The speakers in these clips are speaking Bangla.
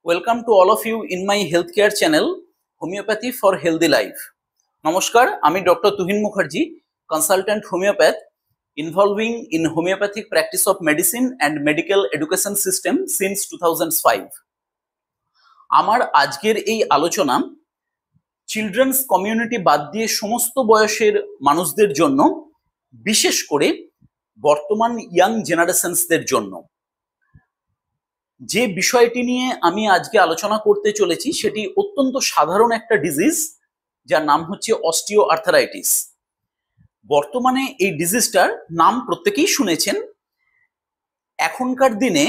Welcome to all of you in my healthcare channel, Homeopathy for Healthy Life. নমস্কার, আমি doctor Tuhin Mukherjee, consultant homeopath involving in homeopathic practice of medicine and medical education system since 2005. আমার আজকের এই আলোচনা চিলড্রেন্স কমিউনিটি বাদ দিয়ে সমস্ত বয়সের মানুষদের জন্য, বিশেষ করে বর্তমান ইয়াং জেনারেশনসদের জন্য। যে বিষয়টি নিয়ে আমি আজকে আলোচনা করতে চলেছি সেটি অত্যন্ত সাধারণ একটা ডিজিজ, যার নাম হচ্ছে অস্টিও আর্থারাইটিস। বর্তমানে এই ডিজিজটার নাম প্রত্যেকেই শুনেছেন। এখনকার দিনে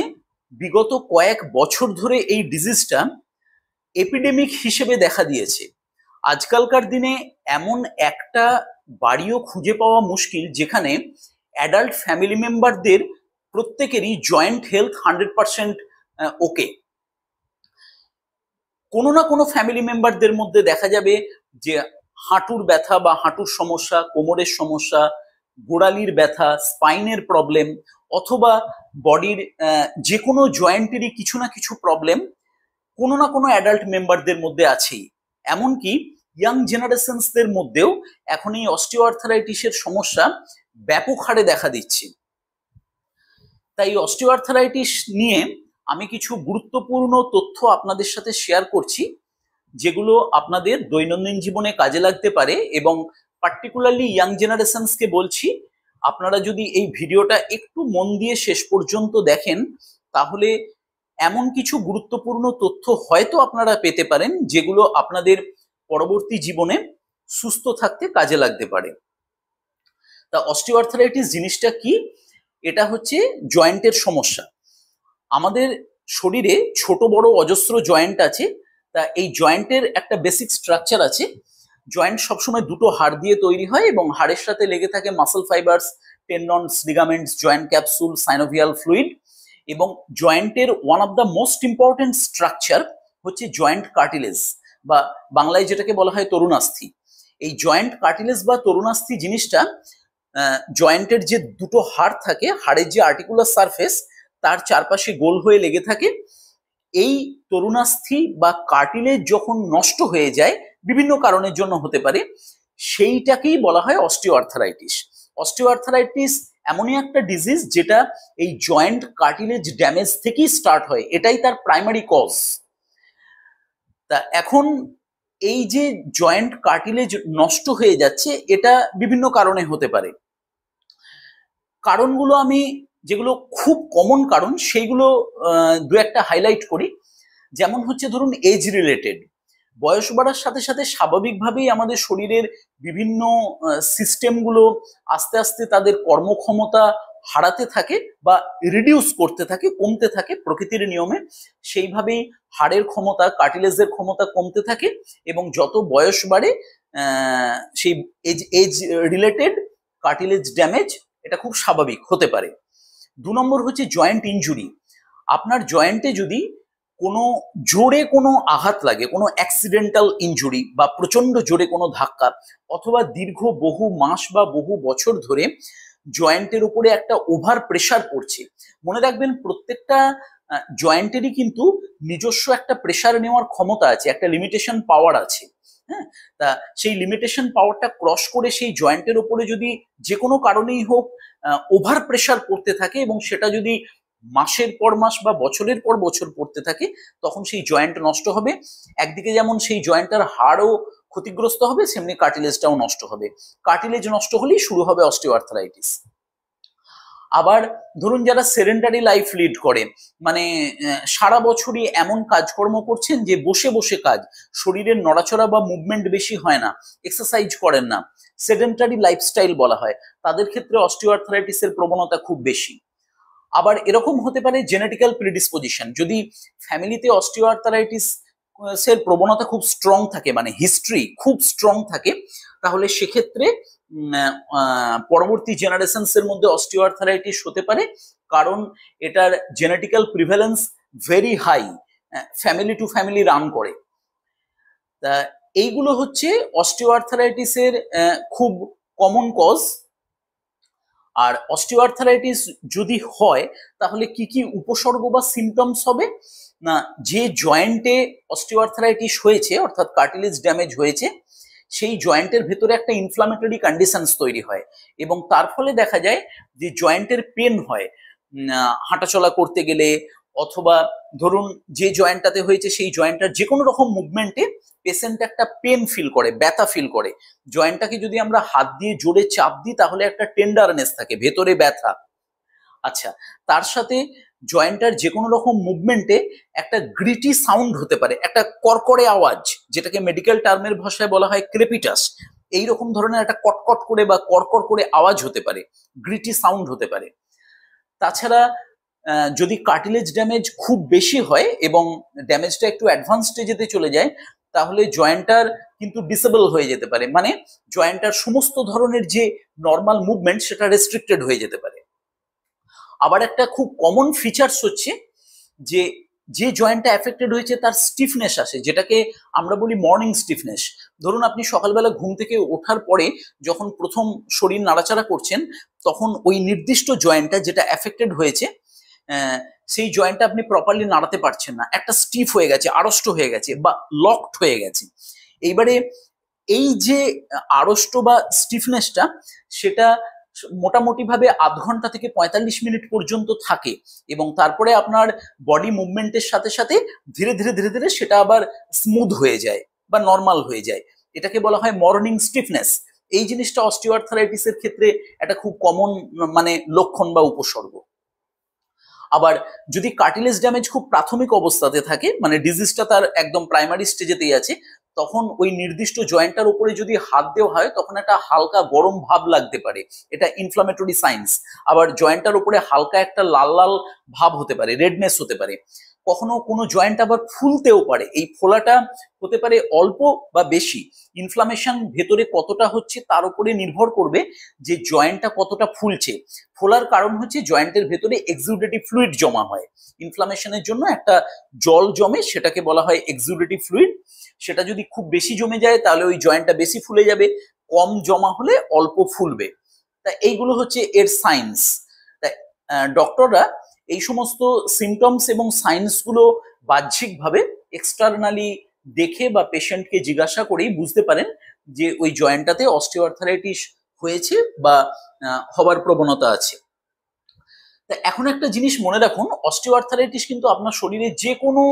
বিগত কয়েক বছর ধরে এই ডিজিজটা এপিডেমিক হিসেবে দেখা দিয়েছে। আজকালকার দিনে এমন একটা বাড়িও খুঁজে পাওয়া মুশকিল যেখানে অ্যাডাল্ট ফ্যামিলি মেম্বারদের প্রত্যেকেরই জয়েন্ট হেলথ 100% ওকে। কোনো না কোনো ফ্যামিলি মেম্বারদের মধ্যে দেখা যাবে যে হাঁটুর ব্যথা বা হাঁটুর সমস্যা, কোমরের সমস্যা, গোড়ালির ব্যথা, স্পাইনের প্রবলেম, অথবা বডির যে কোনো জয়েন্টেরই কিছু না কিছু প্রবলেম কোনো না কোনো অ্যাডাল্ট মেম্বারদের মধ্যে আছেই। এমনকি ইয়াং জেনারেশনসদের মধ্যেও এখন এই অস্টিও আর্থারাইটিসের সমস্যা ব্যাপক হারে দেখা দিচ্ছে। তাই অস্টিও আর্থারাইটিস নিয়ে আমি কিছু গুরুত্বপূর্ণ তথ্য আপনাদের সাথে শেয়ার করছি, যেগুলো আপনাদের দৈনন্দিন জীবনে কাজে লাগতে পারে। এবং পার্টিকুলারলি ইয়াং জেনারেশনসকে বলছি, আপনারা যদি এই ভিডিওটা একটু মন দিয়ে শেষ পর্যন্ত দেখেন, তাহলে এমন কিছু গুরুত্বপূর্ণ তথ্য হয়তো আপনারা পেতে পারেন যেগুলো আপনাদের পরবর্তী জীবনে সুস্থ থাকতে কাজে লাগতে পারে। তা অস্টিও আর্থারাইটিস জিনিসটা কি? এটা হচ্ছে জয়েন্টের সমস্যা। আমাদের শরীরে ছোট বড় অজস্র জয়েন্ট আছে। তা এই জয়েন্টের একটা বেসিক স্ট্রাকচার আছে। জয়েন্ট সবসময় দুটো হাড় দিয়ে তৈরি হয় এবং হাড়ের সাথে লেগে থাকে muscle fibres, tendons, ligaments, joint capsule, synovial fluid. এবং জয়েন্টের one of the most important structure হচ্ছে জয়েন্ট কার্টিলেজ, বা বাংলায় যেটাকে বলা হয় তরুণাস্থি। এই জয়েন্ট কার্টিলেজ বা তরুণাস্থি জিনিসটা জয়েন্টের যে দুটো হাড় থাকে, হাড়ের যে আর্টিকুলার সারফেস তার চারপাশে গোল হয়ে লেগে থাকে। এই তরুণাস্থি বা কার্টিলেজ যখন নষ্ট হয়ে যায়, বিভিন্ন কারণের জন্য হতে পারে, সেইটাকেই বলা হয় অস্টিও আর্থারাইটিস। অস্টিও আর্থারাইটিস এমনই একটা ডিজিজ যেটা এই জয়েন্ট কার্টিলেজ ড্যামেজ থেকেই স্টার্ট হয়, এটাই তার প্রাইমারি কজ। তা এখন এই যে জয়েন্ট কার্টিলেজ নষ্ট হয়ে যাচ্ছে, এটা বিভিন্ন কারণে হতে পারে। কারণগুলো আমি যেগুলো খুব কমন কারণ সেইগুলো দু একটা হাইলাইট করি। যেমন হচ্ছে ধরুন এজ রিলেটেড। বয়স বাড়ার সাথে সাথে স্বাভাবিকভাবেই আমাদের শরীরের বিভিন্ন সিস্টেমগুলো আস্তে আস্তে তাদের কর্মক্ষমতা হারাতে থাকে বা রিডিউস করতে থাকে, কমতে থাকে প্রকৃতির নিয়মে। সেইভাবেই হাড়ের ক্ষমতা, কার্টিলেজের ক্ষমতা কমতে থাকে এবং যত বয়স বাড়ে সেই এজ রিলেটেড কার্টিলেজ ড্যামেজ এটা খুব স্বাভাবিক হতে পারে। 2 নম্বর হচ্ছে জয়েন্ট ইনজুরি। আপনার জয়েন্টে যদি কোনো জোরে কোনো আঘাত লাগে, কোনো অ্যাক্সিডেন্টাল ইনজুরি বা প্রচন্ড জোরে কোনো ধাক্কা, অথবা দীর্ঘ বহু মাস বা বহু বছর ধরে জয়েন্টের উপরে একটা ওভার প্রেসার পড়ছে। মনে রাখবেন, প্রত্যেকটা জয়েন্টেরই কিন্তু নিজস্ব একটা প্রেসার নেওয়ার ক্ষমতা আছে, একটা লিমিটেশন পাওয়ার আছে। হ্যাঁ, তা সেই লিমিটেশন পাওয়ারটা ক্রস করে সেই জয়েন্টের উপরে যদি যে কোনো কারণেই হোক ওভার প্রেসার পড়তে থাকে এবং সেটা যদি মাসের পর মাস বা বছরের পর বছর পড়তে থাকে, তখন সেই জয়েন্ট নষ্ট হবে। একদিকে যেমন সেই জয়েন্টের হাড়ও ক্ষতিগ্রস্ত হবে, সেমনি কার্টিলেজটাও নষ্ট হবে। কার্টিলেজ নষ্ট হলেই শুরু হবে অস্টিও আর্থারাইটিস। আবার ধরুন যারা সেডেন্টারি লাইফ লিড করে, মানে সারা বছরই এমন কাজকর্ম করছেন যে বসে বসে কাজ, শরীরের নড়াচড়া বা মুভমেন্ট বেশি হয় না, এক্সারসাইজ করেন না, সেডেন্টারি লাইফস্টাইল বলা হয়, তাদের ক্ষেত্রে অস্টিও আর্থারাইটিসের প্রবণতা খুব বেশি। আবার এরকম হতে পারে জেনেটিক্যাল প্রিডিসপোজিশন। যদি ফ্যামিলিতে অস্টিও আর্থারাইটিস এর প্রবণতা খুব স্ট্রং থাকে, মানে হিস্ট্রি খুব স্ট্রং থাকে, তাহলে সেক্ষেত্রে পরবর্তী জেনারেশনস এর মধ্যে অস্টিও আর্থারাইটিস হতে পারে, কারণ এটার genetical prevalence very high, family to family run করে। তা এইগুলো হচ্ছে অস্টিও আর্থারাইটিসের খুব কমন কজ। আর অস্টিওআর্থারাইটিস যদি হয় তাহলে কি কি উপসর্গ বা সিমটমস হবে না, যে জয়েন্টে অস্টিওআর্থারাইটিস হয়েছে অর্থাৎ কার্টিলেজ ড্যামেজ হয়েছে সেই জয়েন্টের ভেতরে একটা ইনফ্লামেটরি কন্ডিশনস তৈরি হয় এবং তার ফলে দেখা যায় যে জয়েন্টের পেন হয় হাঁটাচলা করতে গেলে, অথবা ধরুন যে জয়েন্টটাতে হয়েছে সেই জয়েন্টটার যে কোনো রকম মুভমেন্টে পেশেন্ট একটা পেন ফিল করে, ব্যথা ফিল করে। জয়েন্টটাকে যদি আমরা হাত দিয়ে জোরে চাপ দিই তাহলে একটা টেন্ডারনেস থাকে, ভেতরে ব্যথা। আচ্ছা, তার সাথে জয়েন্টার যে কোনো রকম মুভমেন্টে একটা গ্রিটি সাউন্ড হতে পারে, একটা কড়কড়ে আওয়াজ, যেটাকে মেডিকেল টার্মের ভাষায় বলা হয় ক্রেপিটাস। এইরকম ধরনের একটা কটকট করে বা কড়কড় করে আওয়াজ হতে পারে, গ্রিটি সাউন্ড হতে পারে। তাছাড়া যদি কার্টিলেজ ড্যামেজ খুব বেশি হয় এবং ড্যামেজটা একটু অ্যাডভান্স স্টেজেতে চলে যায় তাহলে জয়েন্টার কিন্তু ডিসেবল হয়ে যেতে পারে, মানে জয়েন্টার সমস্ত ধরনের যে নর্মাল মুভমেন্ট সেটা রেস্ট্রিক্টেড হয়ে যেতে পারে। আবার একটা খুব কমন ফিচার্স হচ্ছে যে যে জয়েন্টটা এফেক্টেড হয়েছে তার স্টিফনেস আসে, যেটাকে আমরা বলি মর্নিং স্টিফনেস। ধরুন আপনি সকালবেলা ঘুম থেকে ওঠার পরে যখন প্রথম শরীর নাড়াচাড়া করছেন তখন ওই নির্দিষ্ট জয়েন্টটা যেটা এফেক্টেড হয়েছে সেই জয়েন্টটা আপনি প্রপারলি নাড়াতে পারছেন না, একটা স্টিফ হয়ে গেছে, আড়ষ্ট হয়ে গেছে বা লকড হয়ে গেছে। এইবারে এই যে আড়ষ্ট বা স্টিফনেসটা সেটা মোটামুটি ভাবে আধ ঘন্টা থেকে 45 মিনিট পর্যন্ত থাকে এবং তারপরে আপনার বডি মুভমেন্টের সাথে সাথে ধীরে ধীরে ধীরে ধীরে সেটা আবার স্মুথ হয়ে যায় বা নর্মাল হয়ে যায়। এটাকে বলা হয় মর্নিং স্টিফনেস। এই জিনিসটা অস্টিওআর্থারাইটিসের ক্ষেত্রে একটা খুব কমন মানে লক্ষণ বা উপসর্গ। আবার যদি কার্টিলেজ ড্যামেজ খুব প্রাথমিক অবস্থাতে থাকে, মানে ডিজিজটা তার একদম প্রাইমারি স্টেজেতেই আছে, তখন ওই নির্দিষ্ট জয়েন্টটার উপরে যদি হাত দেওয়া হয় তখন একটা হালকা গরম ভাব লাগতে পারে, এটা ইনফ্লামেটরি সাইন্স। আবার জয়েন্টটার উপরে হালকা একটা লাল লাল ভাব হতে পারে, রেডনেস হতে পারে। কখনো কোনো জয়েন্ট আবার ফুলতেও পারে, এই ফোলাটা হতে পারে অল্প বা বেশি। ইনফ্লামেশন ভেতরে কতটা হচ্ছে তার উপরে নির্ভর করবে যে জয়েন্টটা কতটা ফুলছে। ফোলার কারণ হচ্ছে জয়েন্টের ভেতরে এক্সুডেটিভ ফ্লুইড জমা হয়, ইনফ্লামেশনের জন্য একটা জল জমে, সেটাকে বলা হয় এক্সুডেটিভ ফ্লুইড। সেটা যদি খুব বেশি জমে যায় তাহলে ওই জয়েন্টটা বেশি ফুলে যাবে, কম জমা হলে অল্প ফুলবে। তা এইগুলো হচ্ছে এর সাইন্স। তাই ডক্টররা এই সমস্ত সিমটমস এবং সাইন্স গুলো বাহ্যিকভাবে এক্সটার্নালি দেখে বা পেশেন্টকে জিজ্ঞাসা করেই বুঝতে পারেন যে ওই জয়েন্টটাতে অস্টিওআর্থারাইটিস হয়েছে বা হবার প্রবণতা আছে। তা এখন একটা জিনিস মনে রাখুন, অস্টিওআর্থারাইটিস কিন্তু আপনার শরীরে যে কোনো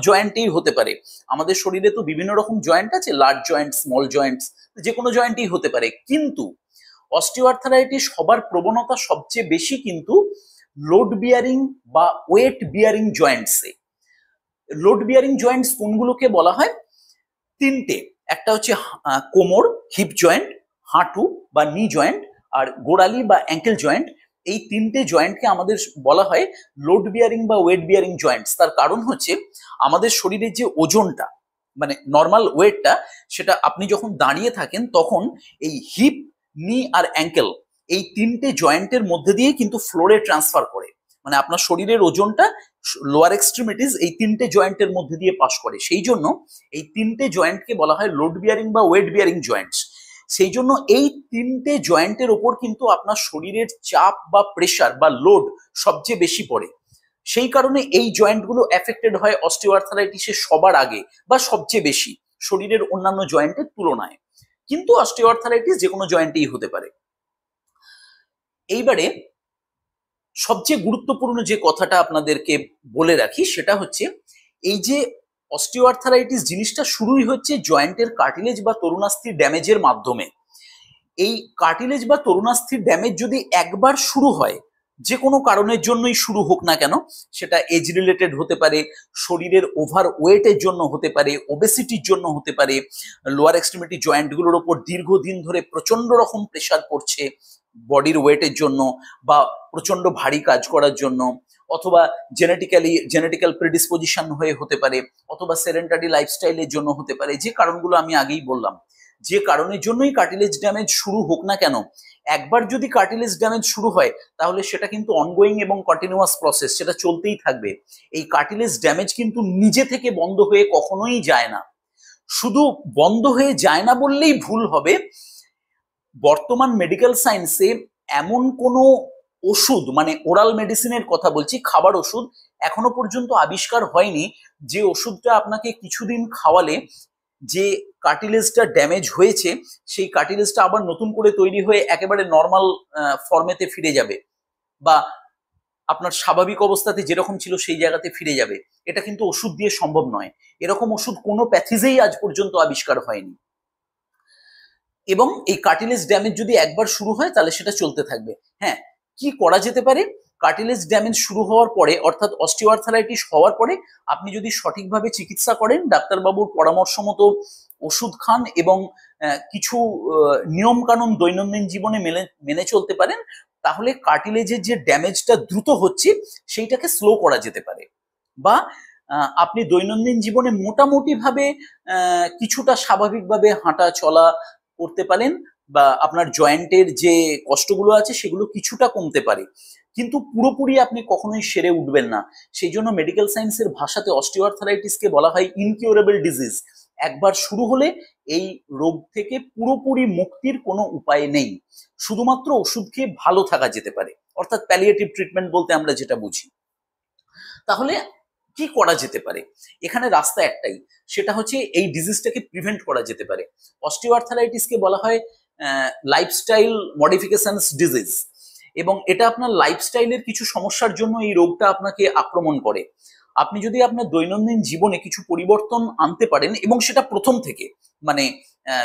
জয়েন্টেই হতে পারে। আমাদের শরীরে তো বিভিন্ন রকম জয়েন্ট আছে, লার্জ জয়েন্ট, স্মল জয়েন্টস, যে কোনো জয়েন্টেই হতে পারে। কিন্তু অস্টিওআর্থারাইটিস হবার প্রবণতা সবচেয়ে বেশি কিন্তু লোড বিয়ারিং বা ওয়েট বিয়ারিং জয়েন্টসে। লোড বিয়ারিং জয়েন্টস কোনগুলোকে বলা হয়? তিনটে। একটা হচ্ছে কোমর, হিপ জয়েন্ট, হাঁটু বা নি জয়েন্ট, আর গোড়ালি বা অ্যাঙ্কেল জয়েন্ট। এই তিনটে জয়েন্টকে আমাদের বলা হয় লোড বিয়ারিং বা ওয়েট বিয়ারিং জয়েন্টস। তার কারণ হচ্ছে আমাদের শরীরের যে ওজনটা, মানে নর্মাল ওয়েটটা, সেটা আপনি যখন দাঁড়িয়ে থাকেন তখন এই হিপ, নি আর অ্যাঙ্কেল এই তিনটে জয়েন্টের মধ্যে দিয়ে কিন্তু ফ্লোরে ট্রান্সফার করে। মানে আপনার শরীরের ওজনটা লোয়ার এক্সট্রিমিটিস এই তিনটে জয়েন্টের মধ্যে দিয়ে পাস করে, সেই জন্য এই তিনটে জয়েন্টকে বলা হয় লোড বিয়ারিং বা ওয়েট বিয়ারিং জয়েন্টস। সেই জন্য এই তিনটে জয়েন্টের ওপর কিন্তু আপনার শরীরের চাপ বা প্রেসার বা লোড সবচেয়ে বেশি পড়ে। সেই কারণে এই জয়েন্টগুলো এফেক্টেড হয় অস্টিওআর্থারাইটিসের সবার আগে বা সবচেয়ে বেশি শরীরের অন্যান্য জয়েন্টের তুলনায়। কিন্তু অস্টিওআর্থারাইটিস যে কোনো জয়েন্টেই হতে পারে। এইবারে সবচেয়ে গুরুত্বপূর্ণ যে কথাটা আপনাদেরকে বলে রাখি সেটা হচ্ছে এই যে অস্টিওআর্থারাইটিস জিনিসটা শুরুই হচ্ছে জয়েন্টের কার্টিলেজ বা তরুণাস্থির ড্যামেজের মাধ্যমে। এই কার্টিলেজ বা তরুণাস্থির ড্যামেজ যদি একবার শুরু হয়, যে কোনো কারণের জন্যই শুরু হোক না কেন, সেটা এজ রিলেটেড হতে পারে, শরীরের ওভার ওয়েটের জন্য হতে পারে, ওবেসিটির জন্য হতে পারে, লোয়ার এক্সট্রিমিটি জয়েন্টগুলোর ওপর দীর্ঘদিন ধরে প্রচন্ড রকম প্রেসার পড়ছে বডির ওয়েটের জন্য বা প্রচন্ড ভারী কাজ করার জন্য, অথবা জেনেটিক্যাল প্রিডিসপোজিশন হয়ে হতে পারে, অথবা সেডেন্টারি লাইফস্টাইলের জন্য হতে পারে। যে কারণগুলো আমি আগেই বললাম, যে কারণের জন্যই কার্টিলেজ ড্যামেজ শুরু হোক না কেন, একবার যদি কার্টিলেজ ড্যামেজ শুরু হয় তাহলে সেটা কিন্তু অনগোয়িং এবং কন্টিনিউয়াস প্রসেস, সেটা চলতেই থাকবে। এই কার্টিলেজ ড্যামেজ কিন্তু নিজে থেকে বন্ধ হয়ে কখনোই যায় না। শুধু বন্ধ হয়ে যায় না বললেই ভুল হবে, বর্তমান মেডিকেল সায়েন্সে এমন কোনো ওষুধ, মানে ওরাল মেডিসিনের কথা বলছি, খাবার ওষুধ এখনো পর্যন্ত আবিষ্কার হয়নি যে ওষুধটা আপনাকে কিছুদিন খাওয়ালে যে কার্টিলেজটা ড্যামেজ হয়েছে সেই কার্টিলেজটা আবার নতুন করে তৈরি হয়ে একেবারে নর্মাল ফর্মেতে ফিরে যাবে, বা আপনার স্বাভাবিক অবস্থাতে যেরকম ছিল সেই জায়গাতে ফিরে যাবে। এটা কিন্তু ওষুধ দিয়ে সম্ভব নয়। এরকম ওষুধ কোনো প্যাথিজেই আজ পর্যন্ত আবিষ্কার হয়নি। এবং এই কার্টিলেজ ড্যামেজ যদি একবার শুরু হয় তাহলে সেটা চলতে থাকবে। হ্যাঁ, কি করা যেতে পারে? কার্টিলেজ ড্যামেজ শুরু হওয়ার পরে, অর্থাৎ অস্টিওআর্থারাইটিস হওয়ার পরে আপনি যদি সঠিকভাবে চিকিৎসা করেন, ডাক্তারবাবুর পরামর্শ মতো ওষুধ খান এবং কিছু নিয়ম কানুন দৈনন্দিন জীবনে মেনে চলতে পারেন, তাহলে কার্টিলেজের যে ড্যামেজটা দ্রুত হচ্ছে সেইটাকে স্লো করা যেতে পারে। বা আপনি দৈনন্দিন জীবনে মোটামুটি ভাবে কিছুটা স্বাভাবিকভাবে হাঁটা চলা করতে পারেন, বা আপনার জয়েন্টের যে কষ্টগুলো আছে সেগুলো কিছুটা কমতে পারে, কিন্তু পুরোপুরি আপনি কখনোই সেরে উঠবেন না। সেই জন্য মেডিকেল সায়েন্সের ভাষাতে অস্টিওআর্থারাইটিসকে বলা হয় ইনকিউরেবল ডিজিজ। একবার শুরু হলে এই রোগ থেকে পুরোপুরি মুক্তির কোনো উপায় নেই, শুধুমাত্র ওষুধ খেয়ে ভালো থাকা যেতে পারে, অর্থাৎ প্যালিয়েটিভ ট্রিটমেন্ট বলতে আমরা যেটা বুঝি। তাহলে কি করা যেতে পারে? এখানে রাস্তা একটাই, সেটা হচ্ছে এই ডিজিজটাকে প্রিভেন্ট করা যেতে পারে। অস্টিওআর্থারাইটিসকে বলা হয় লাইফস্টাইল মডিফিকেশনস ডিজিজ, এবং এটা আপনার লাইফস্টাইলের কিছু সমস্যার জন্য এই রোগটা আপনাকে আক্রমণ করে। আপনি যদি আপনার দৈনন্দিন জীবনে কিছু পরিবর্তন আনতে পারেন, এবং সেটা প্রথম থেকে, মানে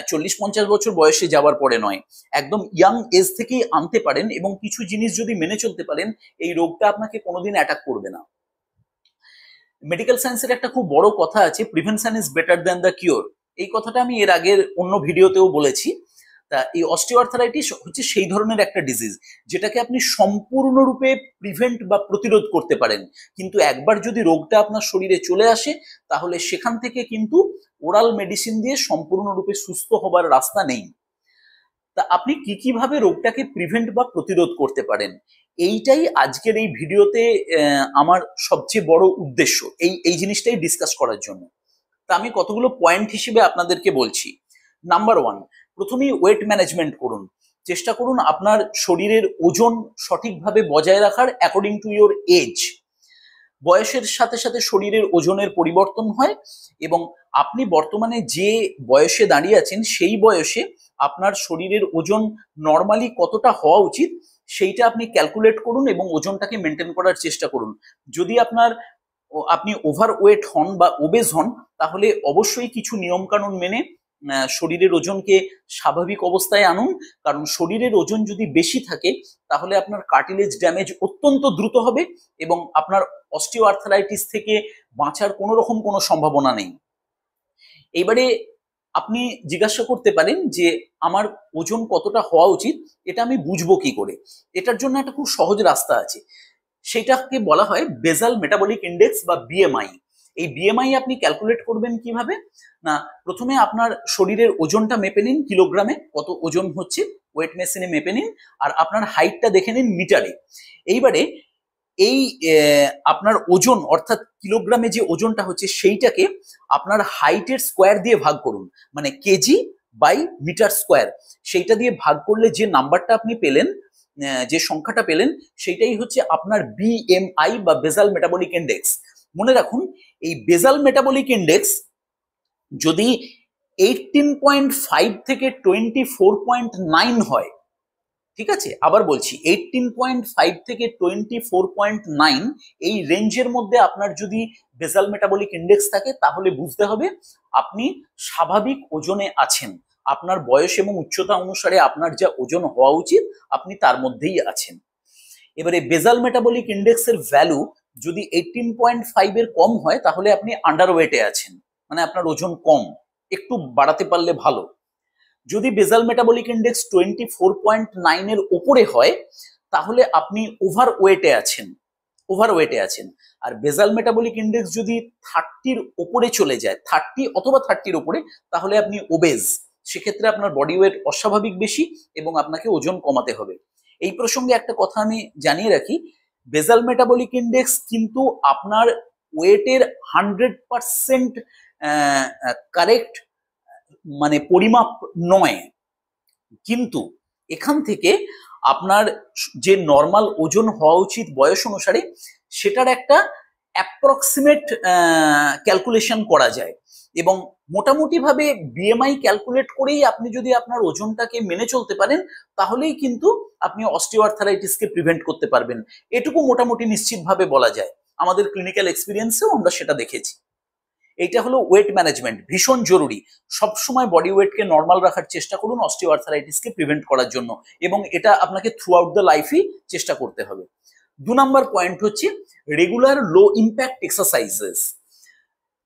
40-50 বছর বয়সে যাওয়ার পরে নয়, একদম ইয়াং এজ থেকেই আনতে পারেন, এবং কিছু জিনিস যদি মেনে চলতে পারেন, এই রোগটা আপনাকে কোনোদিন অ্যাটাক করবে না। মেডিকেল সায়েন্সের একটা খুব বড় কথা আছে, prevention is better than the cure. এই কথাটা আমি এর আগের অন্য ভিডিওতেও বলেছি। তা এই অস্টিওআর্থারাইটিস হচ্ছে সেই ধরনের একটা ডিজিজ যেটাকে আপনি সম্পূর্ণরূপে প্রিভেন্ট বা প্রতিরোধ করতে পারেন, কিন্তু একবার যদি রোগটা আপনার শরীরে চলে আসে তাহলে সেখান থেকে কিন্তু ওরাল মেডিসিন দিয়ে সম্পূর্ণরূপে সুস্থ হবার রাস্তা নেই। তা আপনি কি কিভাবে রোগটাকে প্রিভেন্ট বা প্রতিরোধ করতে পারেন, এইটাই আজকের এই ভিডিওতে আমার সবচেয়ে বড় উদ্দেশ্য, এই জিনিসটাই ডিসকাস করার জন্য। তা আমি কতগুলো পয়েন্ট হিসেবে আপনাদেরকে বলছি। নাম্বার 1, প্রথমেই ওয়েট ম্যানেজমেন্ট করুন। চেষ্টা করুন আপনার শরীরের ওজন সঠিকভাবে বজায় রাখার অ্যাকর্ডিং টু ইওর এজ। বয়সের সাথে সাথে শরীরের ওজনের পরিবর্তন হয়, এবং আপনি বর্তমানে যে বয়সে দাঁড়িয়ে আছেন সেই বয়সে আপনার শরীরের ওজন নর্মালি কতটা হওয়া উচিত সেইটা আপনি ক্যালকুলেট করুন এবং ওজনটাকে মেনটেন করার চেষ্টা করুন। যদি আপনি ওভার ওয়েট হন বা ওবেজ হন, তাহলে অবশ্যই কিছু নিয়ম কানুন মেনে শরীরের ওজনকে স্বাভাবিক অবস্থায় আনুন, কারণ শরীরের ওজন যদি বেশি থাকে তাহলে আপনার কার্টিলেজ ড্যামেজ অত্যন্ত দ্রুত হবে এবং আপনার অস্টিওআর্থারাইটিস থেকে বাঁচার কোনো সম্ভাবনা নেই। এবারে আপনি জিজ্ঞাসা করতে পারেন যে আমার ওজন কতটা হওয়া উচিত, এটা আমি বুঝবো কি করে? এটার জন্য একটা খুব সহজ রাস্তা আছে, সেটাকে বলা হয় বেসাল মেটাবলিক ইন্ডেক্স বা বিএমআই। এই বিএমআই আপনি ক্যালকুলেট করবেন কিভাবে না, প্রথমে আপনার শরীরের ওজনটা মেপে নিন, কিলোগ্রামে কত ওজন হচ্ছে ওয়েট মেশিনে মেপে নিন, আর আপনার হাইটটা দেখে নিন মিটারে। এইবারে এই আপনার ওজন অর্থাৎ কিলোগ্রামে যে ওজনটা হচ্ছে সেইটাকে আপনার হাইটের স্কোয়ার দিয়ে ভাগ করুন, মানে কেজি বাই মিটার স্কোয়ার। সেইটা দিয়ে ভাগ করলে যে নাম্বারটা আপনি পেলেন, যে সংখ্যাটা পেলেন, সেইটাই হচ্ছে আপনার বিএমআই বা বেসাল মেটাবলিক ইন্ডেক্স। মনে রাখুন, এই বেসাল মেটাবলিক ইন্ডেক্স যদি 18.5 থেকে 24.9 হয়, ঠিক আছে, আবার বলছি 18.5 থেকে 24.9 এই রেঞ্জের মধ্যে আপনার যদি বেসাল মেটাবলিক ইন্ডেক্স থাকে, তাহলে বুঝতে হবে আপনি স্বাভাবিক ওজনে আছেন। আপনার বয়স এবং উচ্চতা অনুসারে আপনার যা ওজন হওয়া উচিত আপনি তার মধ্যেই আছেন। এবারে বেসাল মেটাবলিক ইন্ডেক্সের ভ্যালু যদি 18.5 এর কম হয় তাহলে আপনি আন্ডারওয়েটে আছেন, মানে আপনার ওজন কম, একটু বাড়াতে পারলে ভালো। যদি বেসাল মেটাবলিক ইন্ডেক্স 24.9 এর উপরে হয় তাহলে আপনি ওভারওয়েটে আছেন। আর বেসাল মেটাবলিক ইন্ডেক্স যদি 30-র উপরে চলে যায়, 30 অথবা 30-র উপরে, তাহলে আপনি ওবেজ, সেক্ষেত্রে আপনার বডি ওয়েট অস্বাভাবিক বেশি এবং আপনাকে ওজন কমাতে হবে। এই প্রসঙ্গে একটা কথা আমি জানিয়ে রাখি, বেসাল মেটাবলিক ইন্ডেক্স কিন্তু আপনার ওয়েটের 100% কারেক্ট মানে পরিমাপ নয়, কিন্তু এখান থেকে আপনার যে নর্মাল ওজন হওয়া উচিত বয়স অনুসারে সেটার একটা অ্যাপ্রক্সিমেট ক্যালকুলেশন করা যায়, এবং মোটামুটি ভাবে বিএমআই ক্যালকুলেট করেই আপনি যদি আপনার ওজনটাকে মেনে চলতে পারেন তাহলেই কিন্তু আপনি অস্টিওআর্থারাইটিসকে প্রিভেন্ট করতে পারবেন। এটুকু মোটামুটি নিশ্চিতভাবে বলা যায়, আমাদের ক্লিনিক্যাল এক্সপিরিয়েন্সেও আমরা সেটা দেখেছি। এইটা হলো ওয়েট ম্যানেজমেন্ট, ভীষণ জরুরি। সবসময় বডি ওয়েটকে নর্মাল রাখার চেষ্টা করুন অস্টিওআর্থারাইটিসকে প্রিভেন্ট করার জন্য, এবং এটা আপনাকে থ্রু আউট দ্য লাইফই চেষ্টা করতে হবে। 2 নম্বর পয়েন্ট হচ্ছে রেগুলার লো ইম্প্যাক্ট এক্সারসাইজেস।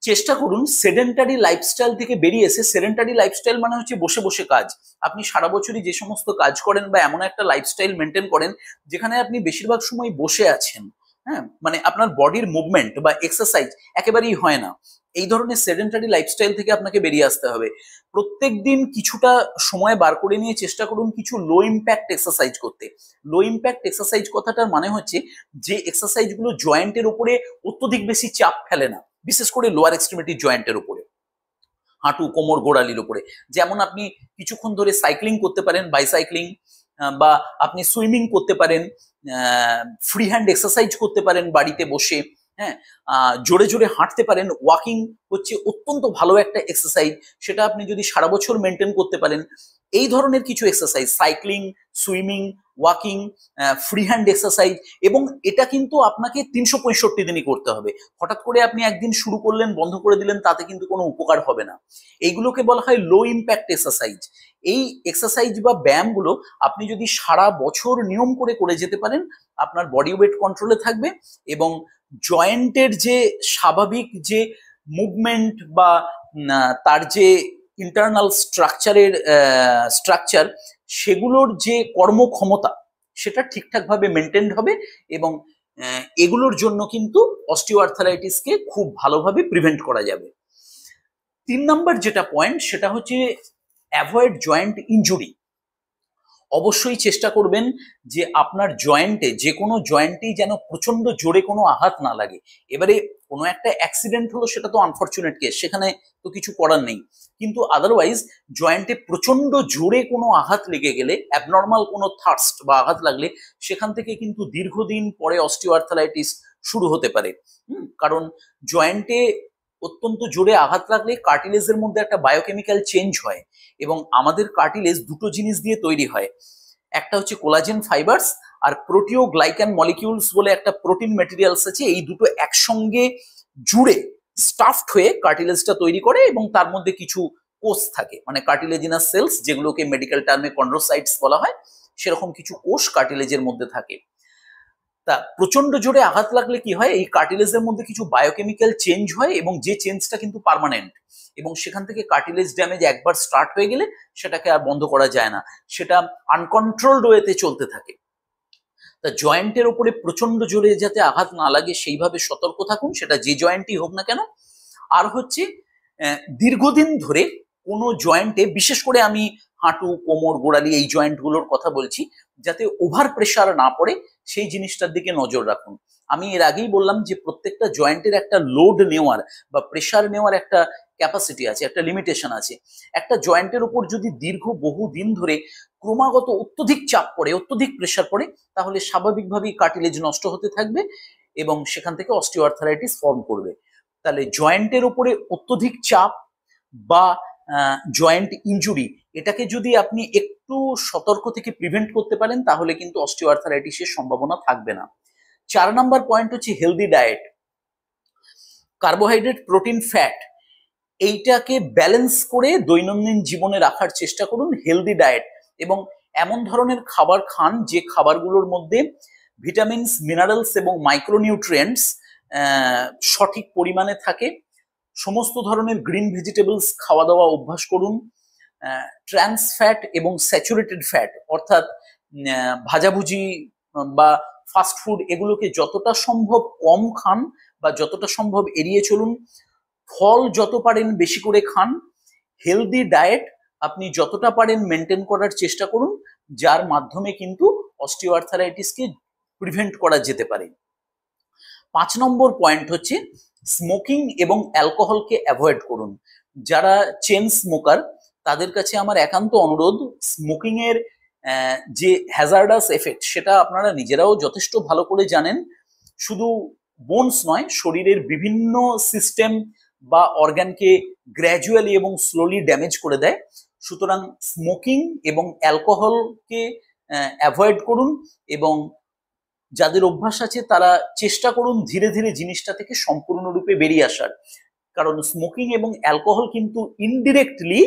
চেষ্টা করুন সেডেন্টারি লাইফস্টাইল থেকে বেরিয়ে এসে, সেডেন্টারি লাইফস্টাইল মানে হচ্ছে বসে বসে কাজ, আপনি সারা বছরই যে সমস্ত কাজ করেন বা এমন একটা লাইফস্টাইল মেনটেন করেন যেখানে আপনি বেশিরভাগ সময় বসে আছেন, হ্যাঁ, মানে আপনার বডির মুভমেন্ট বা এক্সারসাইজ একেবারেই হয় না, এই ধরনের সেডেন্টারি লাইফস্টাইল থেকে আপনাকে বেরিয়ে আসতে হবে। প্রত্যেক দিন কিছুটা সময় বার করে নিয়ে চেষ্টা করুন কিছু লো ইম্প্যাক্ট এক্সারসাইজ করতে। লো ইম্প্যাক্ট এক্সারসাইজ কথাটার মানে হচ্ছে যে এক্সারসাইজগুলো জয়েন্টের উপরে অত্যধিক বেশি চাপ ফেলে না, বিশেষ করে লোয়ার এক্সট্রিমিটি জয়েন্টের উপরে, হাঁটু, কোমর, গোড়ালির উপরে। যেমন আপনি কিছুক্ষণ ধরে সাইক্লিং করতে পারেন, বাইসাইক্লিং, বা আপনি সুইমিং করতে পারেন, ফ্রি হ্যান্ড এক্সারসাইজ করতে পারেন বাড়িতে বসে, হ্যাঁ, জোরে জোরে হাঁটতে পারেন। ওয়াকিং হচ্ছে অত্যন্ত ভালো একটা এক্সারসাইজ, সেটা আপনি যদি সারা বছর মেনটেন করতে পারেন। এই ধরনের কিছু exercise, cycling, swimming, walking, free hand exercise, এবং এটা কিন্তু আপনাকে 365 দিনই করতে হবে। হঠাৎ করে আপনি একদিন শুরু করলেন বন্ধ করে দিলেন তাতে কিন্তু কোনো উপকার হবে না। এইগুলোকে বলা হয় লো ইম্প্যাক্ট এক্সারসাইজ। এই এক্সারসাইজ বা ব্যায়ামগুলো আপনি যদি সারা বছর নিয়ম করে করে যেতে পারেন আপনার বডি ওয়েট কন্ট্রোলে থাকবে, এবং জয়েন্টের যে স্বাভাবিক যে মুভমেন্ট বা তার যে ইন্টারনাল স্ট্রাকচার সেগুলোর যে কর্মক্ষমতা সেটা ঠিকঠাকভাবে মেনটেন হবে, এবং এগুলোর জন্য কিন্তু অস্টিওআর্থারাইটিসকে খুব ভালোভাবে প্রিভেন্ট করা যাবে। 3 নম্বর যেটা পয়েন্ট সেটা হচ্ছে অ্যাভয়েড জয়েন্ট ইনজুরি। অবশ্যই চেষ্টা করবেন যে আপনার জয়েন্টে, যে কোনো জয়েন্টেই যেন প্রচন্ড জোরে কোনো আঘাত না লাগে। এবারে কোনো একটা অ্যাক্সিডেন্ট হলো সেটা তো আনফরচুনেট কেস, সেখানে তো কিছু করার নেই, কিন্তু আদারওয়াইজ জয়েন্টে প্রচন্ড জোরে কোনো আঘাত লেগে গেলে, অ্যাবনর্মাল কোনো থার্স্ট বা আঘাত লাগলে সেখান থেকে কিন্তু দীর্ঘদিন পরে অস্টিওআর্থারাইটিস শুরু হতে পারে। কারণ জয়েন্টে অত্যন্ত জোরে আঘাত লাগলে কার্টিলেজের মধ্যে একটা বায়োকেমিক্যাল চেঞ্জ হয়, এবং আমাদের কার্টিলেজ দুটো জিনিস দিয়ে তৈরি হয়, একটা হচ্ছে কোলাজেন ফাইবারস আর প্রোটিওগ্লাইকান মলিকিউলস বলে একটা প্রোটিন ম্যাটেরিয়ালস আছে। এই দুটো একসঙ্গে জুড়ে স্টাফড হয়ে কার্টিলেজটা তৈরি করে, এবং তার মধ্যে কিছু কোষ থাকে, মানে কার্টিলেজিনাস সেলস, যেগুলোকে মেডিকেল টার্মে কন্ড্রোসাইটস বলা হয়, সেরকম কিছু কোষ কার্টিলেজের মধ্যে থাকে। তা প্রচন্ড জোরে আঘাত লাগলে কি হয়, এই কার্টিলেজের মধ্যে কিছু বায়োকেমিক্যাল চেঞ্জ হয়, এবং যে চেঞ্জটা কিন্তু পার্মানেন্ট, এবং সেখান থেকে কার্টিলেজ ড্যামেজ একবার স্টার্ট হয়ে গেলে সেটাকে আর বন্ধ করা যায় না, সেটা আনকন্ট্রোলড ওয়েতে চলতে থাকে। তা জয়েন্টের উপরে প্রচন্ড জোরে যাতে আঘাত না লাগে সেইভাবে সতর্ক থাকুন, সেটা যে জয়েন্টই হোক না কেন। আর হচ্ছে দীর্ঘদিন ধরে কোনো জয়েন্টে, বিশেষ করে আমি হাঁটু, কোমর, গোড়ালি এই জয়েন্টগুলোর কথা বলছি, যাতে ওভার প্রেশার না পড়ে সেই জিনিসটার দিকে নজর রাখুন। আমি এর আগেই বললাম যে প্রত্যেকটা জয়েন্টের একটা লোড নেওয়ার বা প্রেশার নেওয়ার একটা ক্যাপাসিটি আছে, একটা লিমিটেশন আছে। একটা জয়েন্টের উপর যদি দীর্ঘ বহু দিন ধরে ক্রমাগত অত্যধিক চাপ পড়ে, অত্যধিক প্রেশার পড়ে, তাহলে স্বাভাবিকভাবেই কার্টিলেজ নষ্ট হতে থাকবে এবং সেখান থেকে অস্টিওআর্থারাইটিস ফর্ম করবে। তাহলে জয়েন্টের উপরে অত্যধিক চাপ বা জয়েন্ট ইনজুরি, এটাকে যদি আপনি একটু সতর্ক থেকে প্রিভেন্ট করতে পারেন তাহলে কিন্তু অস্টিওআর্থারাইটিসের সম্ভাবনা থাকবে না। 4 নম্বর পয়েন্ট হচ্ছে healthy diet. Carbohydrate, protein, fat এইটাকে ব্যালেন্স করে দৈনন্দিন জীবনে রাখার চেষ্টা করুন, হেলদি ডায়েট, এবং এমন ধরনের খাবার খান যে খাবারগুলোর মধ্যে ভিটামিনস, মিনারেলস এবং মাইক্রোনিউট্রিয়েন্টস সঠিক পরিমাণে থাকে। সমস্ত ধরনের গ্রিন ভেজিটেবলস খাওয়া দাওয়া অভ্যাস করুন। ট্রান্স ফ্যাট এবং স্যাচুরেটেড ফ্যাট অর্থাৎ ভাজাভুজি বা ফাস্ট ফুড এগুলোকে যতটা সম্ভব কম খান বা যতটা সম্ভব এড়িয়ে চলুন। ফল যত পারেন বেশি করে খান। হেলদি ডায়েট আপনি যতটা পারেন মেনটেন করার চেষ্টা করুন, যার মাধ্যমে কিন্তু অস্টিওআর্থারাইটিসকে প্রিভেন্ট করা যেতে পারে। 5 নম্বর পয়েন্ট হচ্ছে স্মোকিং এবং অ্যালকোহলকে অ্যাভয়েড করুন। যারা চেন স্মোকার তাদের কাছে আমার একান্ত অনুরোধ, স্মোকিং এর যে হ্যাজার্ডাস এফেক্ট সেটা আপনারা নিজেরাও যথেষ্ট ভালো করে জানেন। শুধু বোনস নয়, শরীরের বিভিন্ন সিস্টেম বা অর্গানকে গ্র্যাজুয়ালি এবং স্লোলি ড্যামেজ করে দেয়। সুতরাং স্মোকিং এবং অ্যালকোহলকে অ্যাভয়েড করুন, এবং যাদের অভ্যাস আছে তারা চেষ্টা করুন ধীরে ধীরে জিনিসটা থেকে সম্পূর্ণরূপে বেরিয়ে আসার। কারণ স্মোকিং এবং অ্যালকোহল কিন্তু ইনডিরেক্টলি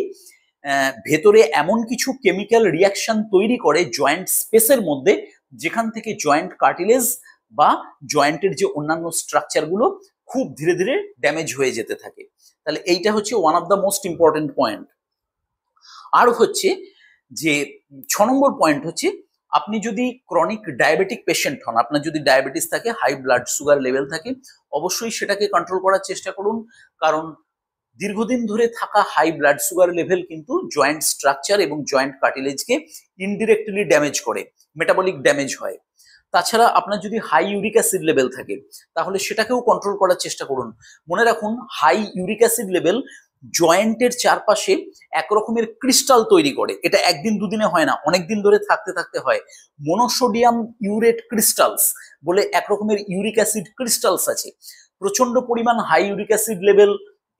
ভেতরে এমন কিছু কেমিক্যাল রিয়াকশন তৈরি করে জয়েন্ট স্পেসের মধ্যে, যেখান থেকে জয়েন্ট কার্টিলেজ বা জয়েন্টের যে অন্যান্য স্ট্রাকচারগুলো খুব ধীরে ধীরে ড্যামেজ হয়ে যেতে থাকে। তাহলে এইটা হচ্ছে one of the most important point. আর হচ্ছে যে 6 নম্বর পয়েন্ট হচ্ছে, আপনি যদি ক্রনিক ডায়াবেটিক পেশেন্ট হন, আপনার যদি ডায়াবেটিস থাকে, হাই ব্লাড সুগার লেভেল থাকে, অবশ্যই সেটাকে কন্ট্রোল করার চেষ্টা করুন। কারণ দীর্ঘদিন ধরে থাকা হাই ব্লাড সুগার লেভেল কিন্তু জয়েন্ট স্ট্রাকচার এবং জয়েন্ট কার্টিলেজকে ইনডিরেক্টলি ড্যামেজ করে, মেটাবলিক ড্যামেজ হয়। তাছাড়া আপনার যদি হাই ইউরিক অ্যাসিড লেভেল থাকে তাহলে সেটাকেও কন্ট্রোল করার চেষ্টা করুন। মনে রাখুন, হাই ইউরিক অ্যাসিড লেভেল জয়েন্টের চারপাশে এক রকমের ক্রিস্টাল তৈরি করে। এটা একদিন দুদিনে হয় না, অনেক দিন ধরে থাকতে থাকতে হয়। মনোসোডিয়াম ইউরেট ক্রিস্টালস বলে এক রকমের ইউরিক অ্যাসিড ক্রিস্টালস আছে। প্রচন্ড পরিমাণ হাই ইউরিক অ্যাসিড লেভেল,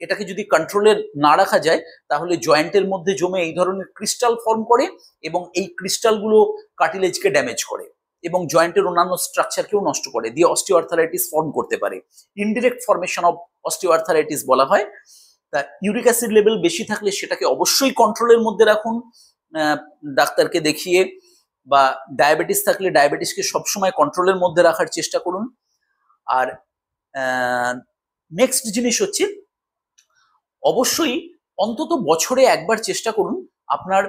এটাকে যদি কন্ট্রোলে না রাখা যায় তাহলে জয়েন্টের মধ্যে জমে এই ধরনের ক্রিস্টাল ফর্ম করে, এবং এই ক্রিস্টালগুলো কার্টিলেজকে ড্যামেজ করে এবং জয়েন্টের অন্যান্য স্ট্রাকচারকেও নষ্ট করে, দিয়ে অস্টিওআর্থারাইটিস ফর্ম করতে পারে। ইনডিরেক্ট ফর্মেশন অফ অস্টিওআর্থারাইটিস বলা হয়। তা ইউরিক অ্যাসিড লেভেল বেশি থাকলে সেটাকে অবশ্যই কন্ট্রোলের মধ্যে রাখুন ডাক্তারকে দেখিয়ে, বা ডায়াবেটিস থাকলে ডায়াবেটিসকে সবসময় কন্ট্রোলের মধ্যে রাখার চেষ্টা করুন। আর নেক্সট জিনিস হচ্ছে, অবশ্যই অন্তত বছরে একবার চেষ্টা করুন আপনার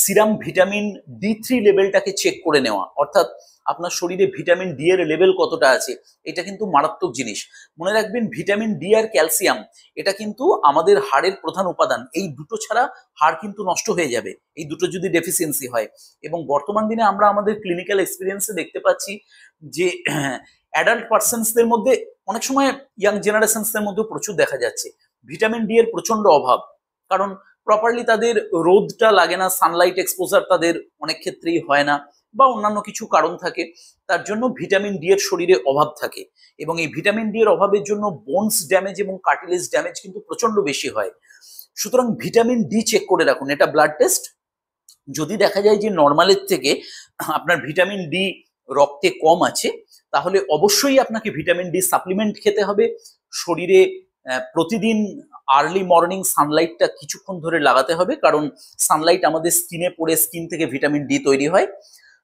সিরাম ভিটামিন D3 লেভেলটাকে চেক করে নেওয়া। অর্থাৎ আপনার শরীরে ভিটামিন ডি এর লেভেল কতটা আছে। এটা কিন্তু মারাত্মক জিনিস। মনে রাখবেন, ভিটামিন ডি আর ক্যালসিয়াম এটা কিন্তু আমাদের হাড়ের প্রধান উপাদান। এই দুটো ছাড়া হাড় কিন্তু নষ্ট হয়ে যাবে, এই দুটো যদি ডেফিসিয়েন্সি হয়। এবং বর্তমান দিনে আমরা আমাদের ক্লিনিক্যাল এক্সপিরিয়েন্সে দেখতে পাচ্ছি যে অ্যাডাল্ট পার্সনসদের মধ্যে, অনেক সময় ইয়াং জেনারেশনসদের মধ্যে প্রচুর দেখা যাচ্ছে ভিটামিন ডি এর প্রচন্ড অভাব। কারণ প্রপারলি তাদের রোদটা লাগে না, সানলাইট এক্সপোজার তাদের অনেক ক্ষেত্রেই হয় না, বা অন্যান্য কিছু কারণ থাকে, তার জন্য ভিটামিন ডি এর শরীরে অভাব থাকে। এবং এই ভিটামিন ডি এর অভাবের জন্য বোনস ড্যামেজ এবং কার্টিলেজ ড্যামেজ কিন্তু প্রচন্ড বেশি হয়। সুতরাং ভিটামিন ডি চেক করে রাখুন, এটা ব্লাড টেস্ট। যদি দেখা যায় যে নর্মালের থেকে আপনার ভিটামিন ডি রক্তে কম আছে, তাহলে অবশ্যই আপনাকে ভিটামিন ডি সাপ্লিমেন্ট খেতে হবে। শরীরে প্রতিদিন আর্লি মর্নিং সানলাইটটা কিছুক্ষণ ধরে লাগাতে হবে, কারণ সানলাইট আমাদের স্কিনে পড়ে স্কিন থেকে ভিটামিন ডি তৈরি হয়।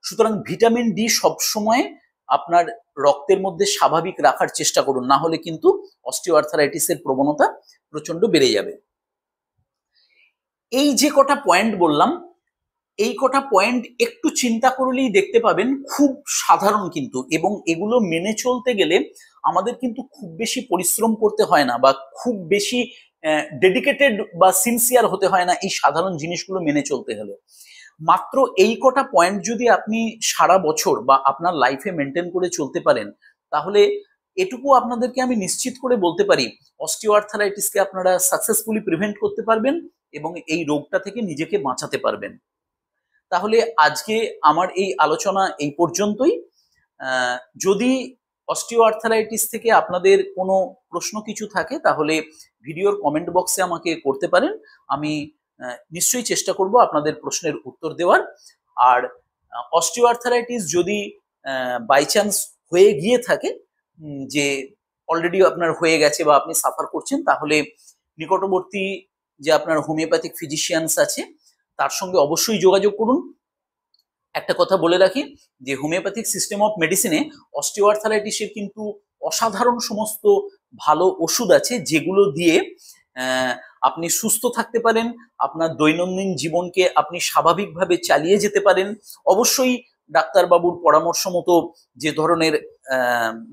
সুতরাং ভিটামিন ডি সবসময় আপনার রক্তের মধ্যে স্বাভাবিক রাখার চেষ্টা করুন, না হলে কিন্তু অস্টিওআর্থারাইটিসের প্রবণতা প্রচন্ড বেড়ে যাবে। এই যে কটা পয়েন্ট বললাম, এই কটা পয়েন্ট একটু চিন্তা করলেই দেখতে পাবেন খুব সাধারণ কিন্তু, এবং এগুলো মেনে চলতে গেলে আমাদের কিন্তু খুব বেশি পরিশ্রম করতে হয় না, বা খুব বেশি ডেডিকেটেড বা সিনসিয়ার হতে হয় না এই সাধারণ জিনিসগুলো মেনে চলতে হলে। মাত্র এই কটা পয়েন্ট যদি আপনি সারা বছর বা আপনার লাইফে মেনটেন করে চলতে পারেন, তাহলে এটুকু আপনাদেরকে আমি নিশ্চিত করে বলতে পারি, অস্টিওআর্থারাইটিসকে আপনারা সাকসেসফুলি প্রিভেন্ট করতে পারবেন এবং এই রোগটা থেকে নিজেকে বাঁচাতে পারবেন। তাহলে আজকে আমার এই আলোচনা এই পর্যন্তই। যদি অস্টিওআর্থারাইটিস থেকে আপনাদের কোনো প্রশ্ন কিছু থাকে তাহলে ভিডিওর কমেন্ট বক্সে আমাকে করতে পারেন। আমি নিশ্চয়ই চেষ্টা করব আপনাদের প্রশ্নের উত্তর দেওয়ার। আর অস্টিওআর্থারাইটিস যদি বাই চান্স হয়ে গিয়ে থাকে, যে অলরেডি আপনার হয়ে গেছে বা আপনি সাফার করছেন, তাহলে নিকটবর্তী যে আপনার হোমিওপ্যাথিক ফিজিশিয়ানস আছে তার সঙ্গে অবশ্যই যোগাযোগ করুন। একটা কথা বলে রাখি যে হোমিওপ্যাথিক সিস্টেম অফ মেডিসিনে অস্টিওআর্থারাইটিসের কিন্তু অসাধারণ সমস্ত ভালো ওষুধ আছে, যেগুলো দিয়ে আপনি সুস্থ থাকতে পারেন, আপনার দৈনন্দিন জীবনকে আপনি স্বাভাবিকভাবে চালিয়ে যেতে পারেন। অবশ্যই ডাক্তারবাবুর পরামর্শ মতো যে ধরনের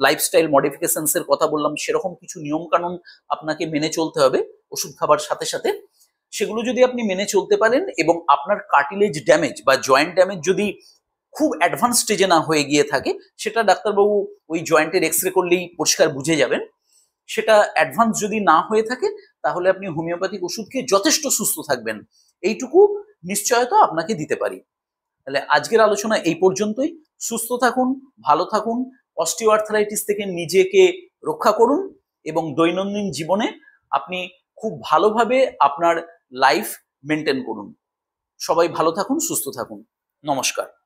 লাইফস্টাইল মডিফিকেশনস এর কথা বললাম, সেরকম কিছু নিয়ম কানুন আপনাকে মেনে চলতে হবে ওষুধ খাবার সাথে সাথে। সেগুলো যদি আপনি মেনে চলতে পারেন এবং আপনার কার্টিলেজ ড্যামেজ বা জয়েন্ট ড্যামেজ যদি খুব অ্যাডভান্স স্টেজে না হয়ে গিয়ে থাকে, সেটা ডাক্তারবাবু ওই জয়েন্টের এক্সরে করলেই পরিষ্কার বুঝে যাবেন। সেটা অ্যাডভান্স যদি না হয়ে থাকে তাহলে আপনি হোমিওপ্যাথিক ওষুধ খেয়ে যথেষ্ট সুস্থ থাকবেন, এইটুকু নিশ্চয়তা আপনাকে দিতে পারি। তাহলে আজকের আলোচনা এই পর্যন্তই। সুস্থ থাকুন, ভালো থাকুন, অস্টিওআর্থ্রাইটিস থেকে নিজেকে রক্ষা করুন এবং দৈনন্দিন জীবনে আপনি খুব ভালোভাবে আপনার লাইফ মেনটেন করুন। সবাই ভালো থাকুন, সুস্থ থাকুন। নমস্কার।